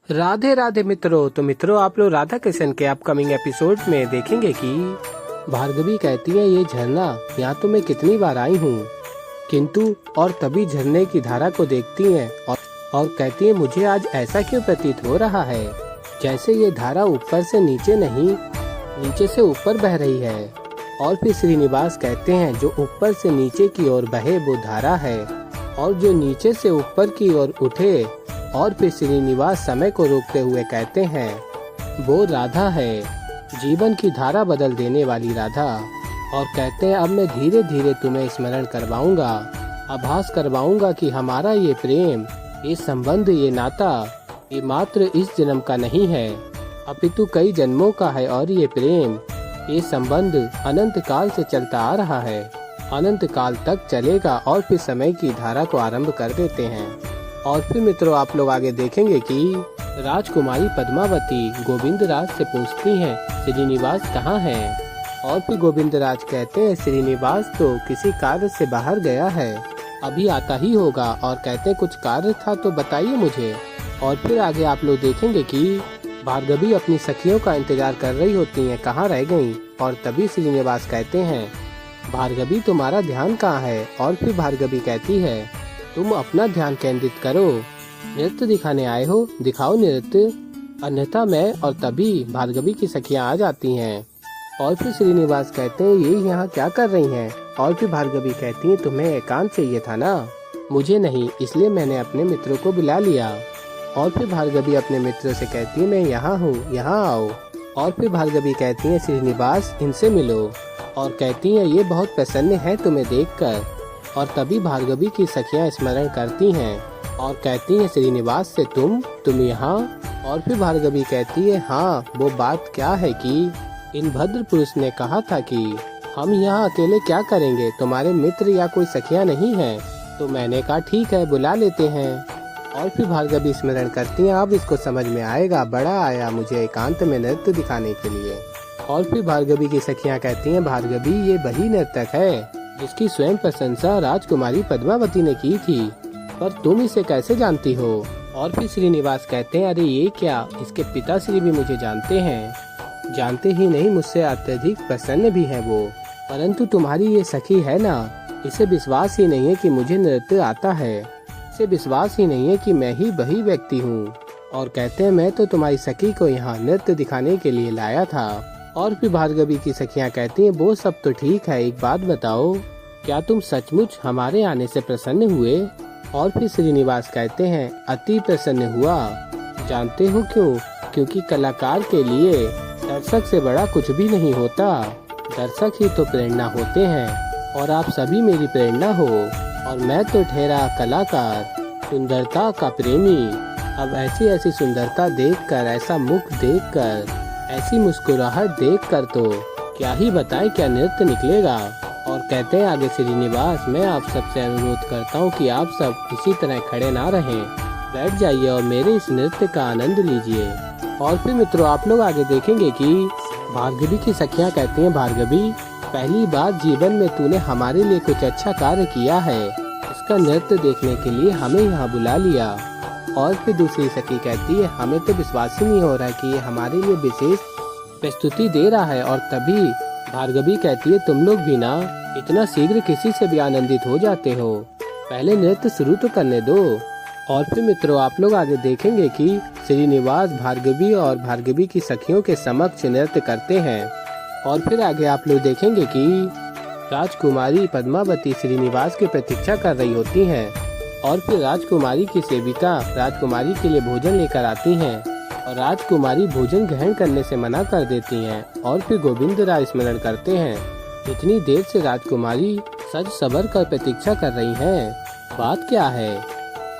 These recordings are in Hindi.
राधे राधे मित्रों। तो मित्रों, आप लोग राधा किशन के अपकमिंग एपिसोड में देखेंगे कि भार्गवी कहती है, ये झरना यहाँ तो मैं कितनी बार आई हूँ, किंतु और तभी झरने की धारा को देखती है और कहती है, मुझे आज ऐसा क्यों प्रतीत हो रहा है जैसे ये धारा ऊपर से नीचे नहीं, नीचे से ऊपर बह रही है। और फिर श्रीनिवास कहते हैं, जो ऊपर से नीचे की ओर बहे वो धारा है, और जो नीचे से ऊपर की ओर उठे। और फिर श्रीनिवास समय को रोकते हुए कहते हैं, वो राधा है, जीवन की धारा बदल देने वाली राधा। और कहते हैं, अब मैं धीरे धीरे तुम्हें स्मरण करवाऊंगा, आभास करवाऊंगा कि हमारा ये प्रेम, ये संबंध, ये नाता, ये मात्र इस जन्म का नहीं है, अपितु कई जन्मों का है। और ये प्रेम, ये संबंध अनंत काल से चलता आ रहा है, अनंत काल तक चलेगा। और फिर समय की धारा को आरंभ कर देते हैं। और फिर मित्रों, आप लोग आगे देखेंगे कि राजकुमारी पद्मावती गोविंदराज से पूछती हैं, श्रीनिवास कहाँ है। और फिर गोविंदराज कहते हैं, श्रीनिवास तो किसी कार्य से बाहर गया है, अभी आता ही होगा। और कहते हैं, कुछ कार्य था तो बताइए मुझे। और फिर आगे आप लोग देखेंगे कि भार्गवी अपनी सखियों का इंतजार कर रही होती हैं, कहाँ रह गईं। और तभी श्रीनिवास कहते हैं, भार्गवी तुम्हारा ध्यान कहाँ है। और फिर भार्गवी कहती है, तुम अपना ध्यान केंद्रित करो, नृत्य दिखाने आए हो, दिखाओ नृत्य, अन्यथा मैं। और तभी भार्गवी की सखियां आ जाती हैं। और फिर श्रीनिवास कहते हैं, ये यहाँ क्या कर रही हैं। और फिर भार्गवी कहती है, तुम्हें एकांत चाहिए था ना, मुझे नहीं, इसलिए मैंने अपने मित्रों को बुला लिया। और फिर भार्गवी अपने मित्रों से कहती है, मैं यहाँ हूँ, यहाँ आओ। और फिर भार्गवी कहती है, श्रीनिवास इनसे मिलो। और कहती है, ये बहुत प्रसन्न है तुम्हें देखकर। और तभी भार्गवी की सखियां स्मरण करती हैं और कहती हैं, श्रीनिवास से तुम यहाँ। और फिर भार्गवी कहती है, हाँ, वो बात क्या है कि इन भद्र पुरुष ने कहा था कि हम यहाँ अकेले क्या करेंगे, तुम्हारे मित्र या कोई सखियां नहीं है। तो मैंने कहा, ठीक है, बुला लेते हैं। और फिर भार्गवी स्मरण करती हैं, अब इसको समझ में आएगा, बड़ा आया मुझे एकांत में नृत्य दिखाने के लिए। और फिर भार्गवी की सखियां कहती हैं, भार्गवी ये वही नर्तक है जिसकी स्वयं प्रशंसा राजकुमारी पद्मावती ने की थी, पर तुम इसे कैसे जानती हो। और फिर श्रीनिवास कहते हैं, अरे ये क्या, इसके पिताश्री भी मुझे जानते हैं, जानते ही नहीं, मुझसे अत्यधिक प्रसन्न भी है वो। परंतु तुम्हारी ये सखी है ना, इसे विश्वास ही नहीं है कि मुझे नृत्य आता है, इसे विश्वास ही नहीं है कि मैं ही वही व्यक्ति हूँ। और कहते हैं, मैं तो तुम्हारी सखी को यहाँ नृत्य दिखाने के लिए लाया था। और फिर भार्गवी की सखियां कहती हैं, वो सब तो ठीक है, एक बात बताओ, क्या तुम सचमुच हमारे आने से प्रसन्न हुए। और फिर श्रीनिवास कहते हैं, अति प्रसन्न हुआ, जानते हो क्यों, क्योंकि कलाकार के लिए दर्शक से बड़ा कुछ भी नहीं होता, दर्शक ही तो प्रेरणा होते हैं, और आप सभी मेरी प्रेरणा हो। और मैं तो ठहरा कलाकार, सुंदरता का प्रेमी। अब ऐसी ऐसी सुंदरता देखकर, ऐसा मुख देखकर, ऐसी मुस्कुराहट देखकर तो क्या ही बताएं, क्या नृत्य निकलेगा। और कहते हैं आगे श्रीनिवास, मैं आप सबसे अनुरोध करता हूँ कि आप सब इसी तरह खड़े ना रहें, बैठ जाइए और मेरे इस नृत्य का आनंद लीजिए। और फिर मित्रों, आप लोग आगे देखेंगे कि भार्गवी की सखियां कहती हैं, भार्गवी पहली बार जीवन में तूने हमारे लिए कुछ अच्छा कार्य किया है, इसका नृत्य देखने के लिए हमें यहाँ बुला लिया। और फिर दूसरी सखी कहती है, हमें तो विश्वास ही नहीं हो रहा है कि ये हमारे लिए विशेष प्रस्तुति दे रहा है। और तभी भार्गवी कहती है, तुम लोग भी ना इतना शीघ्र किसी से भी आनंदित हो जाते हो, पहले नृत्य शुरू तो करने दो। और फिर मित्रों, आप लोग आगे देखेंगे कि श्रीनिवास भार्गवी और भार्गवी की सखियों के समक्ष नृत्य करते हैं। और फिर आगे आप लोग देखेंगे कि राजकुमारी पद्मावती श्रीनिवास की प्रतीक्षा कर रही होती हैं। और फिर राजकुमारी की सेविका राजकुमारी के लिए भोजन लेकर आती हैं, और राजकुमारी भोजन ग्रहण करने से मना कर देती हैं। और फिर गोविंदराज स्मरण करते हैं, इतनी देर से राजकुमारी सज सबर कर प्रतीक्षा कर रही हैं, बात क्या है।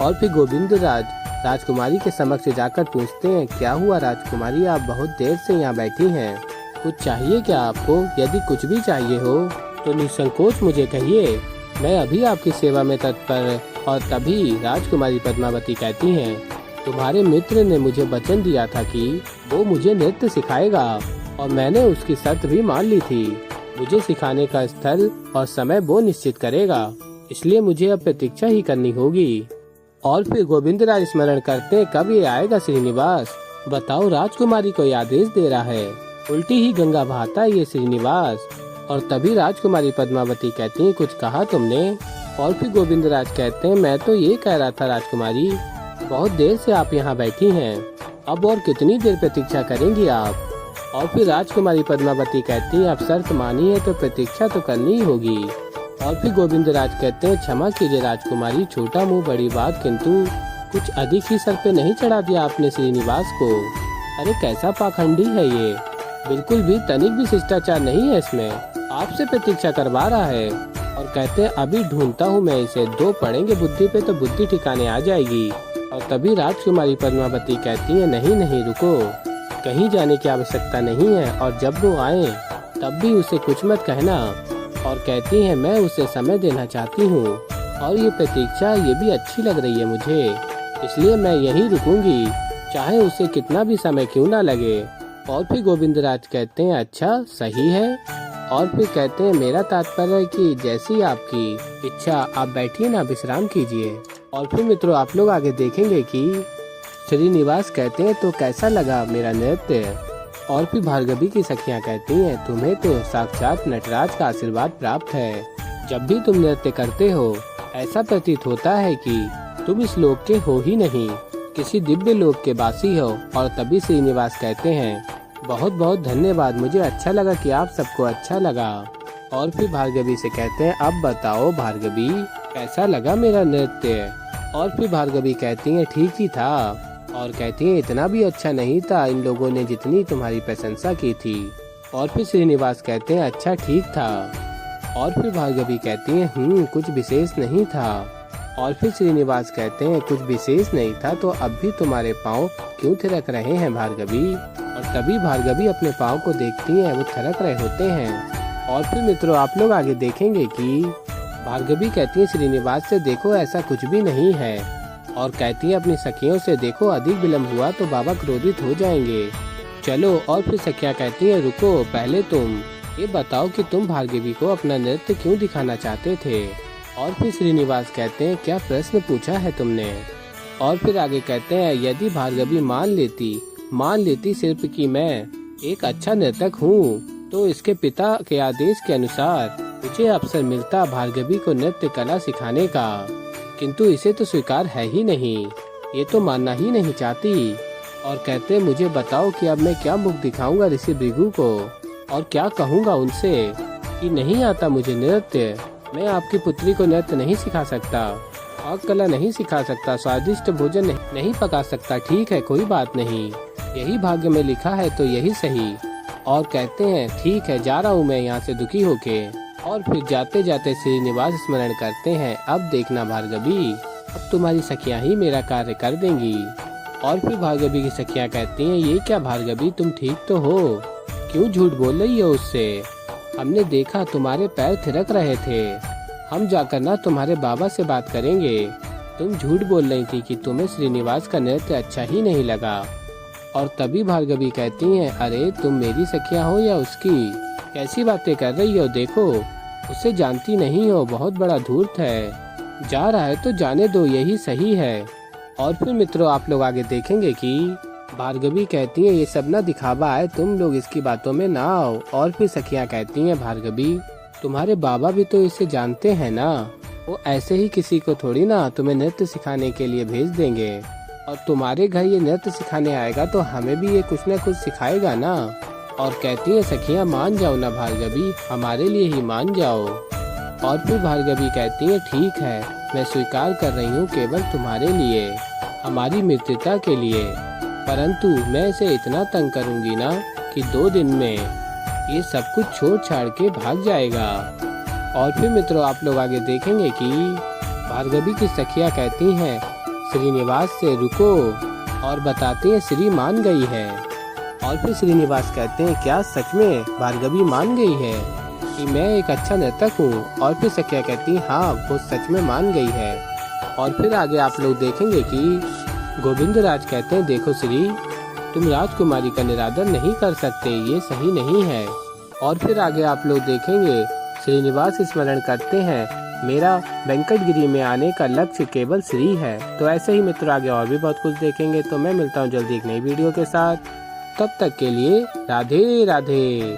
और फिर गोविंदराज राजकुमारी के समक्ष जाकर पूछते हैं, क्या हुआ राजकुमारी, आप बहुत देर से यहाँ बैठी हैं, कुछ चाहिए क्या आपको। यदि कुछ भी चाहिए हो तो निसंकोच मुझे कहिए, मैं अभी आपकी सेवा में तत्पर। और तभी राजकुमारी पद्मावती कहती हैं, तुम्हारे मित्र ने मुझे वचन दिया था कि वो मुझे नृत्य सिखाएगा, और मैंने उसकी शर्त भी मान ली थी, मुझे सिखाने का स्थल और समय वो निश्चित करेगा, इसलिए मुझे अब प्रतीक्षा ही करनी होगी। और फिर गोविंदराज स्मरण करते कब ये आएगा श्रीनिवास, बताओ राजकुमारी को आदेश दे रहा है। उल्टी ही गंगा बहाता है ये श्रीनिवास। और तभी राजकुमारी पद्मावती कहती है कुछ कहा तुमने। और फिर गोविंदराज कहते हैं मैं तो ये कह रहा था राजकुमारी, बहुत देर से आप यहाँ बैठी हैं, अब और कितनी देर प्रतीक्षा करेंगी आप। और फिर राजकुमारी पद्मावती कहती है अब शर्त मानी है तो प्रतीक्षा तो करनी ही होगी। और फिर गोविंदराज कहते हैं क्षमा कीजिए राजकुमारी, छोटा मुंह बड़ी बात, किंतु कुछ अधिक ही सर पे नहीं चढ़ा दिया आपने श्रीनिवास को। अरे कैसा पाखंडी है ये, बिल्कुल भी तनिक भी शिष्टाचार नहीं है इसमें, आपसे प्रतीक्षा करवा रहा है। और कहते हैं अभी ढूंढता हूँ मैं इसे, दो पड़ेंगे बुद्धि पे तो बुद्धि ठिकाने आ जाएगी। और तभी राजकुमारी पद्मावती कहती है नहीं नहीं रुको, कहीं जाने की आवश्यकता नहीं है, और जब वो आए तब भी उसे कुछ मत कहना। और कहती है मैं उसे समय देना चाहती हूँ और ये प्रतीक्षा ये भी अच्छी लग रही है मुझे, इसलिए मैं यहीं रुकूंगी, चाहे उसे कितना भी समय क्यों ना लगे। और फिर गोविंदराज कहते हैं अच्छा सही है। और फिर कहते हैं मेरा तात्पर्य है कि जैसी आपकी इच्छा, आप बैठिए ना, विश्राम कीजिए। और फिर मित्रों आप लोग आगे देखेंगे कि श्रीनिवास कहते हैं तो कैसा लगा मेरा नृत्य। और फिर भार्गवी की सखियां कहती हैं तुम्हें तो साक्षात नटराज का आशीर्वाद प्राप्त है, जब भी तुम नृत्य करते हो ऐसा प्रतीत होता है कि तुम इस लोक के हो ही नहीं, किसी दिव्य लोक के वासी हो। और तभी श्रीनिवास कहते हैं बहुत बहुत धन्यवाद, मुझे अच्छा लगा कि आप सबको अच्छा लगा। और फिर भार्गवी से कहते हैं अब बताओ भार्गवी कैसा लगा मेरा नृत्य। और फिर भार्गवी कहती है ठीक ही था, और कहती है इतना भी अच्छा नहीं था इन लोगों ने जितनी तुम्हारी प्रशंसा की थी। और फिर श्रीनिवास कहते हैं अच्छा ठीक था। और फिर भार्गवी कहती है कुछ विशेष नहीं था। और फिर श्रीनिवास कहते हैं कुछ विशेष नहीं था तो अब भी तुम्हारे पाँव क्यों थिरक रहे हैं भार्गवी। और तभी भार्गवी अपने पाँव को देखती है, वो थिरक रहे होते हैं। और फिर मित्रों आप लोग आगे देखेंगे कि भार्गवी कहती है श्रीनिवास से देखो ऐसा कुछ भी नहीं है। और कहती है अपनी सखियों से देखो अधिक विलम्ब हुआ तो बाबा क्रोधित हो जाएंगे, चलो। और फिर सखियाँ कहती है रुको, पहले तुम ये बताओ कि तुम भार्गवी को अपना नृत्य क्यों दिखाना चाहते थे। और फिर श्रीनिवास कहते हैं क्या प्रश्न पूछा है तुमने। और फिर आगे कहते हैं यदि भार्गवी मान लेती सिर्फ कि मैं एक अच्छा नर्तक हूँ तो इसके पिता के आदेश के अनुसार मुझे अवसर मिलता भार्गवी को नृत्य कला सिखाने का, किंतु इसे तो स्वीकार है ही नहीं, ये तो मानना ही नहीं चाहती। और कहते मुझे बताओ कि अब मैं क्या मुख दिखाऊंगा ऋषि भृगु को और क्या कहूँगा उनसे कि नहीं आता मुझे नृत्य, मैं आपकी पुत्री को नृत्य नहीं सिखा सकता, पाक कला नहीं सिखा सकता, स्वादिष्ट भोजन नहीं पका सकता। ठीक है कोई बात नहीं, यही भाग्य में लिखा है तो यही सही। और कहते हैं ठीक है जा रहा हूँ मैं यहाँ से दुखी होके। और फिर जाते जाते श्रीनिवास स्मरण करते हैं अब देखना भार्गवी, अब तुम्हारी सखियाँ ही मेरा कार्य कर देंगी। और फिर भार्गवी की सखियाँ कहती हैं ये क्या भार्गवी तुम ठीक तो हो, क्यों झूठ बोल रही हो उससे, हमने देखा तुम्हारे पैर थिरक रहे थे, हम जाकर ना तुम्हारे बाबा से बात करेंगे, तुम झूठ बोल रही थी कि तुम्हें श्रीनिवास का नृत्य अच्छा ही नहीं लगा। और तभी भार्गवी कहती हैं अरे तुम मेरी सखियाँ हो या उसकी, कैसी बातें कर रही हो, देखो उसे जानती नहीं हो, बहुत बड़ा धूर्त है, जा रहा है तो जाने दो यही सही है। और फिर मित्रों आप लोग आगे देखेंगे कि भार्गवी कहती है ये सब ना दिखावा है, तुम लोग इसकी बातों में ना आओ। और फिर सखियाँ कहती हैं भार्गवी तुम्हारे बाबा भी तो इसे जानते हैं ना, वो ऐसे ही किसी को थोड़ी ना तुम्हें नृत्य सिखाने के लिए भेज देंगे, और तुम्हारे घर ये नृत्य सिखाने आएगा तो हमें भी ये कुछ न कुछ सिखाएगा ना। और कहती है सखियाँ मान जाओ ना भार्गवी, हमारे लिए ही मान जाओ। और फिर भार्गवी कहती है ठीक है मैं स्वीकार कर रही हूँ केवल तुम्हारे लिए, हमारी मित्रता के लिए, परंतु मैं इसे इतना तंग करूँगी ना कि 2 दिन में ये सब कुछ छोड़ छाड़ के भाग जाएगा। और फिर मित्रों आप लोग आगे देखेंगे कि भार्गवी की सखियाँ कहती हैं श्रीनिवास से रुको, और बताते हैं श्री मान गई है। और फिर श्रीनिवास कहते हैं क्या सच में भार्गवी मान गई है कि मैं एक अच्छा नर्तक हूँ। और फिर सखियाँ कहती हैं हाँ वो सच में मान गई है। और फिर आगे आप लोग देखेंगे कि गोविंदराज कहते हैं देखो श्री तुम राजकुमारी का निरादर नहीं कर सकते, ये सही नहीं है। और फिर आगे आप लोग देखेंगे श्रीनिवास स्मरण करते हैं मेरा वेंकटगिरी में आने का लक्ष्य केवल श्री है। तो ऐसे ही मित्रों आगे और भी बहुत कुछ देखेंगे। तो मैं मिलता हूँ जल्दी एक नई वीडियो के साथ। तब तक के लिए राधे राधे।